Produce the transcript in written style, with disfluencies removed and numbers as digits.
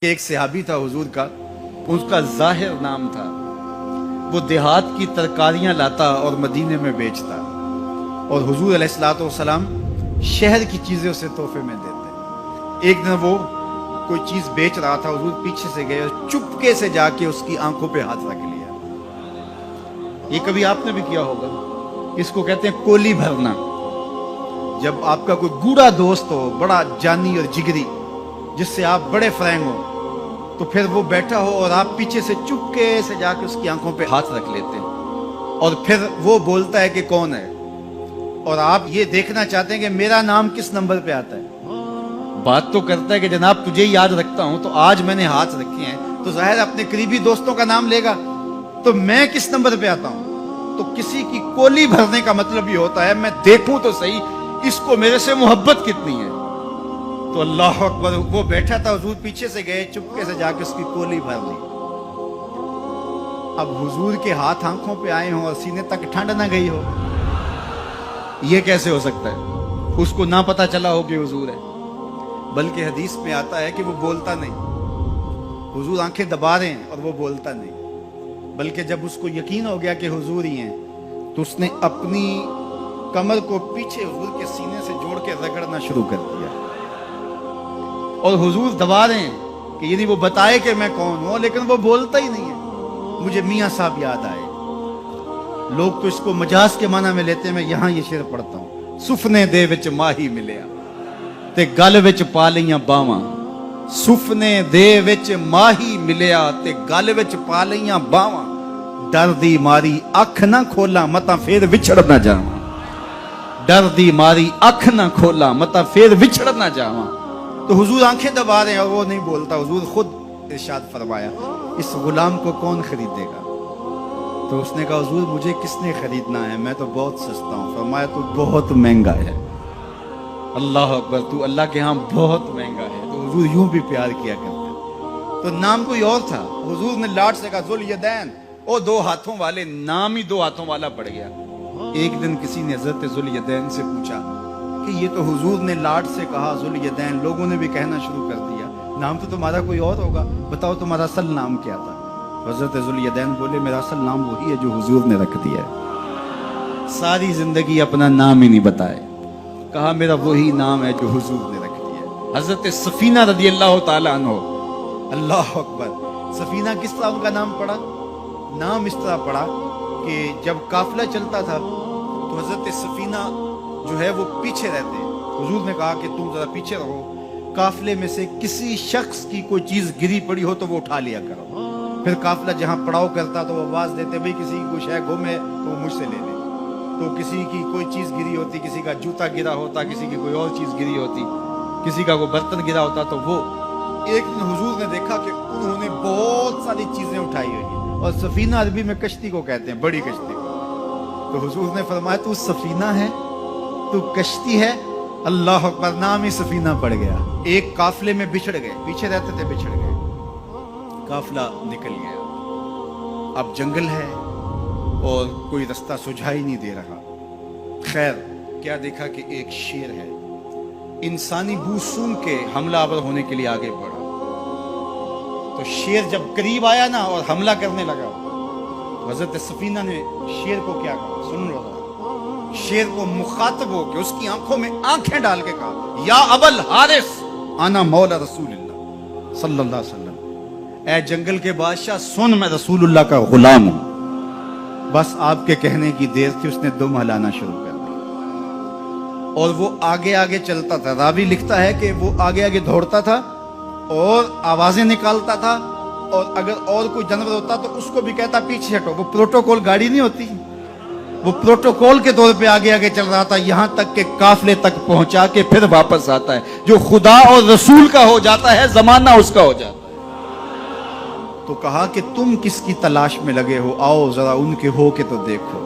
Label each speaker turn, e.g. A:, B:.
A: ایک صحابی تھا حضور کا، اس کا ظاہر نام تھا، وہ دیہات کی ترکاریاں لاتا اور مدینے میں بیچتا، اور حضور علیہ الصلوۃ والسلام شہر کی چیزیں اسے تحفے میں دیتے۔ ایک دن وہ کوئی چیز بیچ رہا تھا، حضور پیچھے سے گئے اور چپکے سے جا کے اس کی آنکھوں پہ ہاتھ رکھ لیا۔ یہ کبھی آپ نے بھی کیا ہوگا، اس کو کہتے ہیں کولی بھرنا۔ جب آپ کا کوئی گوڑا دوست ہو، بڑا جانی اور جگری، جس سے آپ بڑے فرینڈ ہو، تو پھر وہ بیٹھا ہو اور آپ پیچھے سے چپکے سے جا کے اس کی آنکھوں پہ ہاتھ رکھ لیتے ہیں، اور پھر وہ بولتا ہے کہ کون ہے، اور آپ یہ دیکھنا چاہتے ہیں کہ میرا نام کس نمبر پہ آتا ہے۔ بات تو کرتا ہے کہ جناب تجھے یاد رکھتا ہوں، تو آج میں نے ہاتھ رکھے ہیں تو ظاہر اپنے قریبی دوستوں کا نام لے گا، تو میں کس نمبر پہ آتا ہوں۔ تو کسی کی کولی بھرنے کا مطلب یہ ہوتا ہے میں دیکھوں تو صحیح اس کو میرے سے محبت کتنی ہے۔ تو اللہ اکبر، وہ بیٹھا تھا، حضور پیچھے سے گئے، چپکے سے جا کے اس کی کولی بھر لی۔ اب حضور کے ہاتھ آنکھوں پہ آئے ہوں اور سینے تک ٹھنڈ نہ گئی ہو، یہ کیسے ہو سکتا ہے؟ اس کو نہ پتا چلا ہو کہ حضور ہے، بلکہ حدیث میں آتا ہے کہ وہ بولتا نہیں۔ حضور آنکھیں دبا رہے ہیں اور وہ بولتا نہیں، بلکہ جب اس کو یقین ہو گیا کہ حضور ہی ہیں، تو اس نے اپنی کمر کو پیچھے حضور کے سینے سے جوڑ کے رگڑنا شروع کر دیا، اور حضور دبا رہے ہیں کہ یعنی وہ بتائے کہ میں کون ہوں، لیکن وہ بولتا ہی نہیں ہے۔ مجھے میاں صاحب یاد آئے، لوگ تو اس کو مجاز کے معنی میں لیتے ہیں، میں یہاں یہ شعر پڑھتا ہوں۔ سفنے دے وچ ماہی ملیا تے گل وچ پا لیاں باواں، سفنے دے وچ ماہی ملیا تے گل وچ پا لیاں باواں، ڈر دی ماری اکھ نہ کھولاں متاں پھر وچھڑ نہ جاواں، ڈر دی ماری اکھ نہ کھولاں متاں پھر وچھڑ نہ جاواں۔ تو حضور آنکھیں دبا رہے ہیں اور وہ نہیں بولتا۔ حضور خود ارشاد فرمایا، اس غلام کو کون خریدے گا؟ تو اس نے کہا حضور مجھے کس نے خریدنا ہے، میں تو بہت سستا ہوں۔ فرمایا تو بہت مہنگا ہے۔ اللہ اکبر، تو اللہ کے ہاں بہت مہنگا ہے۔ تو حضور یوں بھی پیار کیا کرتے۔ تو نام کوئی اور تھا، حضور نے لاٹ سے کہا ذوالیدین، او دو ہاتھوں والے، نام ہی دو ہاتھوں والا پڑ گیا۔ ایک دن کسی نے حضرت ذوالیدین سے پوچھا کہ یہ تو حضور نے لاٹ سے کہا ذوالیدین، لوگوں نے بھی کہنا شروع کر دیا، نام تو تمہارا کوئی اور ہوگا، بتاؤ تمہارا اصل نام کیا تھا؟ حضرت ذوالیدین بولے میرا اصل نام وہی ہے جو حضور نے رکھ دیا ہے۔ ساری زندگی اپنا نام ہی نہیں بتائے، کہا میرا وہی نام ہے جو حضور نے رکھ دیا ہے۔ حضرت سفینہ رضی اللہ تعالیٰ عنہ، اللہ اکبر، سفینہ کس طرح ان کا نام پڑا؟ نام اس طرح پڑا کہ جب قافلہ چلتا تھا تو حضرت سفینہ جو ہے وہ پیچھے رہتے، حضور نے کہا کہ تم ذرا پیچھے رہو، قافلے میں سے کسی شخص کی کوئی چیز گری پڑی ہو تو وہ اٹھا لیا کرو۔ پھر قافلہ جہاں پڑاؤ کرتا تو وہ آواز دیتے بھئی کسی کی کوئی شے گم ہے تو وہ مجھ سے لے لے۔ تو کسی کی کوئی چیز گری ہوتی، کسی کا جوتا گرا ہوتا، کسی کی کوئی اور چیز گری ہوتی، کسی کا کوئی برتن گرا ہوتا، تو وہ ایک دن حضور نے دیکھا کہ انہوں نے بہت ساری چیزیں اٹھائی ہوئی ہیں، اور سفینہ عربی میں کشتی کو کہتے ہیں، بڑی کشتی کو۔ تو حضور نے فرمایا تو سفینہ ہے، تو کشتی ہے؟ اللہ اکبر، نام ہی سفینہ پڑ گیا۔ ایک قافلے میں بچھڑ گئے، پیچھے رہتے تھے، بچھڑ گئے، قافلہ نکل گیا۔ اب جنگل ہے اور کوئی رستہ سجھائی نہیں دے رہا۔ خیر کیا دیکھا کہ ایک شیر ہے، انسانی بو سونگ کے حملہ آور ہونے کے لیے آگے بڑھا۔ تو شیر جب قریب آیا نا اور حملہ کرنے لگا، تو حضرت سفینہ نے شیر کو کیا کہا، سن لو ذرا۔ شیر کو مخاطب ہو کے اس کی آنکھوں میں آنکھیں ڈال کے کہا، یا ابل حارث انا مولا رسول اللہ صلی اللہ علیہ وسلم، اے جنگل کے بادشاہ سن، میں رسول اللہ کا غلام ہوں۔ بس آپ کے کہنے کی دیر تھی، اس نے دم ہلانا شروع کر دیا، اور وہ آگے آگے چلتا تھا۔ راوی لکھتا ہے کہ وہ آگے آگے دوڑتا تھا اور آوازیں نکالتا تھا، اور اگر اور کوئی جانور ہوتا تو اس کو بھی کہتا پیچھے ہٹو۔ وہ پروٹوکول گاڑی نہیں ہوتی، وہ پروٹوکول کے طور پہ آگے آگے چل رہا تھا، یہاں تک کہ قافلے تک پہنچا کے پھر واپس آتا ہے۔ جو خدا اور رسول کا ہو جاتا ہے، زمانہ اس کا ہو جاتا ہے۔ تو کہا کہ تم کس کی تلاش میں لگے ہو، آؤ ذرا ان کے ہو کے تو دیکھو۔